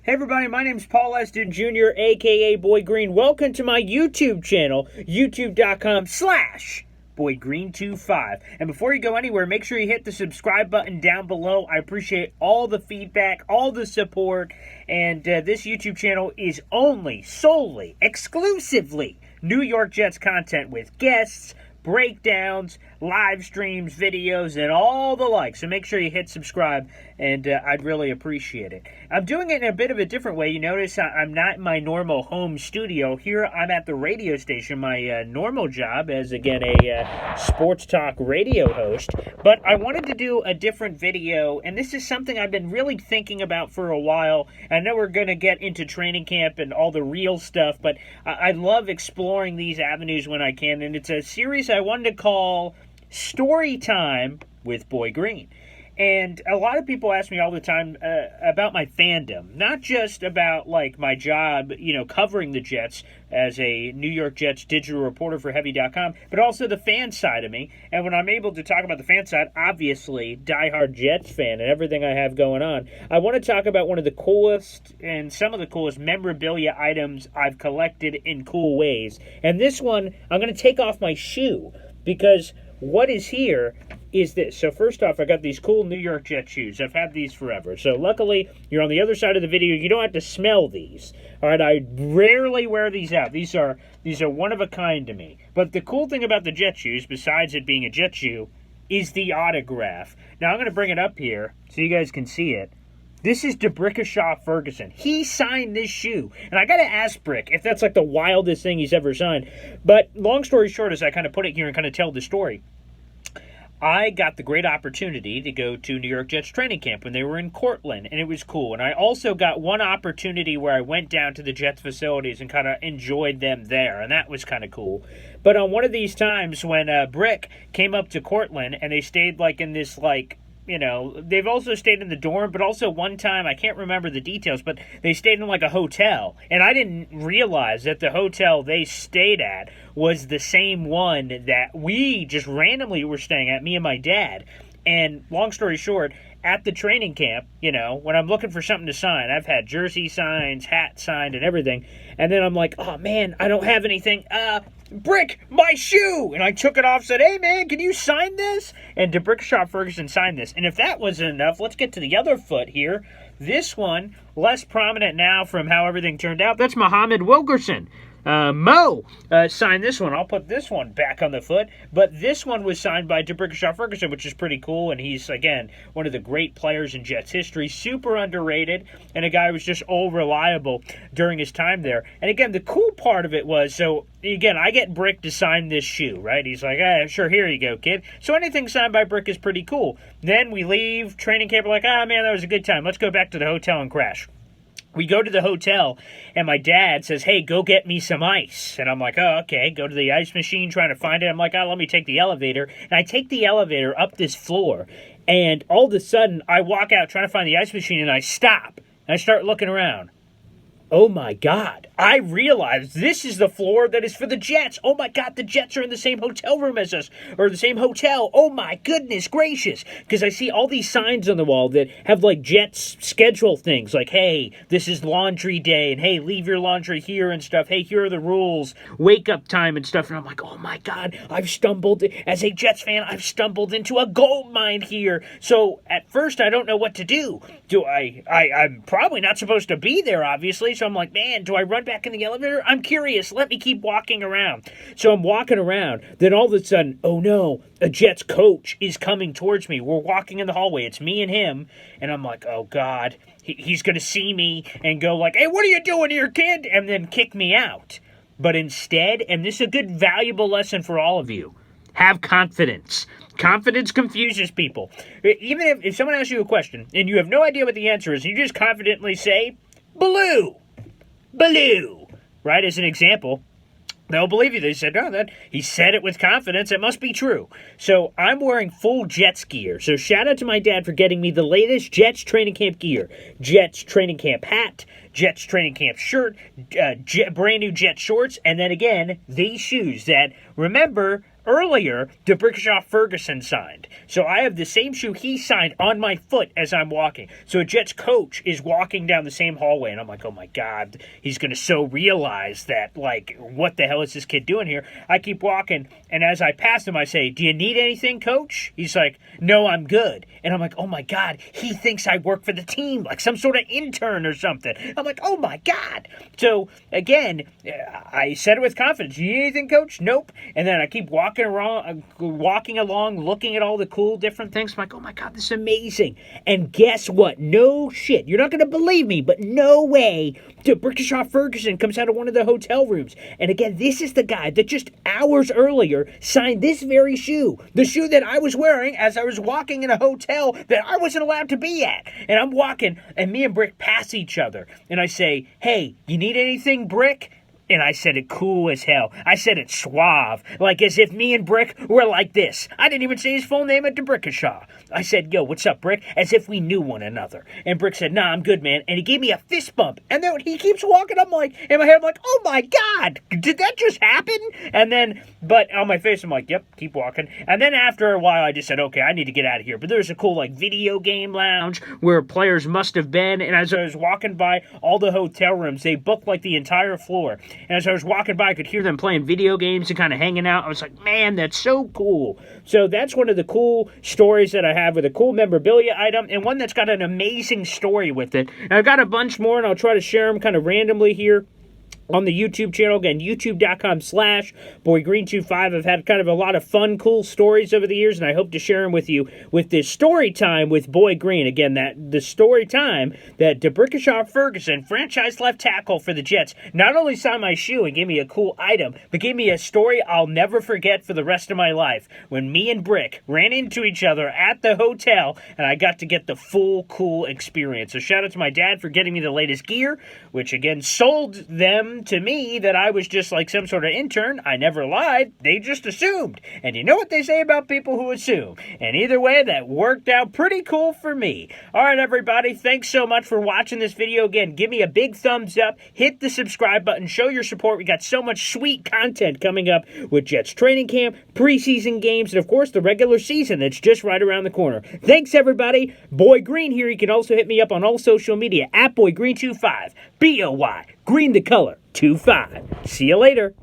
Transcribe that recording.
Hey everybody, my name is Paul Eston Jr., aka Boy Green. Welcome to my YouTube channel, youtube.com/BoyGreen25. And before you go anywhere, make sure you hit the subscribe button down below. I appreciate all the feedback, all the support, and this YouTube channel is solely, exclusively New York Jets content with guests, breakdowns, live streams, videos, and all the like. So make sure you hit subscribe, and I'd really appreciate it. I'm doing it in a bit of a different way. You notice I'm not in my normal home studio. Here I'm at the radio station, my normal job as, again, a sports talk radio host. But I wanted to do a different video, and this is something I've been really thinking about for a while. I know we're going to get into training camp and all the real stuff, but I love exploring these avenues when I can, and it's a series I wanted to call Story Time with Boy Green. And a lot of people ask me all the time about my fandom, not just about like my job, covering the Jets as a New York Jets digital reporter for Heavy.com, but also the fan side of me. And when I'm able to talk about the fan side, obviously, diehard Jets fan and everything I have going on, I want to talk about one of the coolest and some of the coolest memorabilia items I've collected in cool ways. And this one, I'm going to take off my shoe because what is here is this. So first off, I got these cool New York Jets shoes. I've had these forever. So luckily, you're on the other side of the video. You don't have to smell these. All right, I rarely wear these out. These are one of a kind to me. But the cool thing about the Jet shoes, besides it being a Jet shoe, is the autograph. Now I'm going to bring it up here so you guys can see it. This is D'Brickashaw Ferguson. He signed this shoe. And I got to ask Brick if that's like the wildest thing he's ever signed. But long story short, as I kind of put it here and kind of tell the story, I got the great opportunity to go to New York Jets training camp when they were in Cortland, and it was cool. And I also got one opportunity where I went down to the Jets facilities and kind of enjoyed them there, and that was kind of cool. But on one of these times when Brick came up to Cortland, and they stayed like in this they've also stayed in the dorm, but also one time, I can't remember the details, but they stayed in like a hotel. And I didn't realize that the hotel they stayed at was the same one that we just randomly were staying at, me and my dad. And long story short, at the training camp, when I'm looking for something to sign, I've had jersey signs, hat signed, and everything. And then I'm like, oh man, I don't have anything. Brick, my shoe! And I took it off, said, hey man, can you sign this? And D'Brickashaw Ferguson signed this. And if that wasn't enough, let's get to the other foot here. This one, less prominent now from how everything turned out, that's Muhammad Wilkerson. Mo signed this one. I'll put this one back on the foot. But this one was signed by D'Brickashaw Ferguson, which is pretty cool. And he's, again, one of the great players in Jets history. Super underrated. And a guy who was just all reliable during his time there. And again, the cool part of it was, so again, I get Brick to sign this shoe, right? He's like, sure, here you go, kid. So anything signed by Brick is pretty cool. Then we leave training camp. We're like, man, that was a good time. Let's go back to the hotel and crash. We go to the hotel, and my dad says, hey, go get me some ice. And I'm like, oh, okay. Go to the ice machine, trying to find it. I'm like, let me take the elevator. And I take the elevator up this floor, and all of a sudden, I walk out trying to find the ice machine, and I stop. And I start looking around. Oh, my God. I realize this is the floor that is for the Jets. Oh, my God, the Jets are in the same hotel room as us, or the same hotel. Oh, my goodness gracious. Because I see all these signs on the wall that have, like, Jets schedule things. Like, hey, this is laundry day, and hey, leave your laundry here and stuff. Hey, here are the rules, wake up time and stuff. And I'm like, oh, my God, as a Jets fan, I've stumbled into a gold mine here. So at first, I don't know what to do. I'm probably not supposed to be there, obviously. So I'm like, man, do I run back in the elevator? I'm curious. Let me keep walking around. So I'm walking around. Then all of a sudden, oh no, a Jets coach is coming towards me. We're walking in the hallway. It's me and him. And I'm like, oh God, he's going to see me and go like, hey, what are you doing here, kid? And then kick me out. But instead, and this is a good, valuable lesson for all of you, have confidence. Confidence confuses people. Even if someone asks you a question and you have no idea what the answer is, and you just confidently say, blue, right, as an example, they'll believe you. They said, no, that he said it with confidence. It must be true. So I'm wearing full Jets gear. So shout out to my dad for getting me the latest Jets training camp gear. Jets training camp hat, Jets training camp shirt, brand new Jets shorts, and then again, these shoes that, remember, earlier, D'Brickashaw Ferguson signed. So I have the same shoe he signed on my foot as I'm walking. So a Jets coach is walking down the same hallway, and I'm like, oh my God, he's going to so realize that, like, what the hell is this kid doing here? I keep walking, and as I pass him, I say, do you need anything, coach? He's like, no, I'm good. And I'm like, oh my God, he thinks I work for the team, like some sort of intern or something. I'm like, oh my God. So again, I said it with confidence. You need anything, coach? Nope. And then I keep walking along, looking at all the cool different things. I'm like, oh my God, this is amazing. And guess what? No shit. You're not going to believe me, but no way. D'Brickashaw Ferguson comes out of one of the hotel rooms. And again, this is the guy that just hours earlier signed this very shoe. The shoe that I was wearing as I was walking in a hotel that I wasn't allowed to be at. And I'm walking, and me and Brick pass each other. And I say, hey, you need anything, Brick? And I said it cool as hell. I said it suave, like as if me and Brick were like this. I didn't even say his full name at D'Brickashaw. I said, yo, what's up, Brick? As if we knew one another. And Brick said, nah, I'm good, man. And he gave me a fist bump. And then he keeps walking. I'm like, in my head, I'm like, oh my God, did that just happen? And then, but on my face, I'm like, yep, keep walking. And then after a while, I just said, okay, I need to get out of here. But there's a cool, like, video game lounge where players must have been. And as I was walking by all the hotel rooms, they booked, like, the entire floor. And as I was walking by, I could hear them playing video games and kind of hanging out. I was like, man, that's so cool. So that's one of the cool stories that I have with a cool memorabilia item, and one that's got an amazing story with it. And I've got a bunch more, and I'll try to share them kind of randomly here on the YouTube channel. Again, youtube.com/boygreen25. I've had kind of a lot of fun, cool stories over the years, and I hope to share them with you with this story time with Boy Green. Again, the story time that D'Brickashaw Ferguson, franchise left tackle for the Jets, not only signed my shoe and gave me a cool item, but gave me a story I'll never forget for the rest of my life, when me and Brick ran into each other at the hotel, and I got to get the full cool experience. So shout out to my dad for getting me the latest gear, which again sold them to me that I was just like some sort of intern. I never lied. They just assumed. And you know what they say about people who assume. And either way, that worked out pretty cool for me. All right, everybody. Thanks so much for watching this video. Again, give me a big thumbs up. Hit the subscribe button. Show your support. We got so much sweet content coming up with Jets training camp, preseason games, and of course the regular season that's just right around the corner. Thanks, everybody. Boy Green here. You can also hit me up on all social media at BoyGreen25. BOY. Green the color. 25. See you later.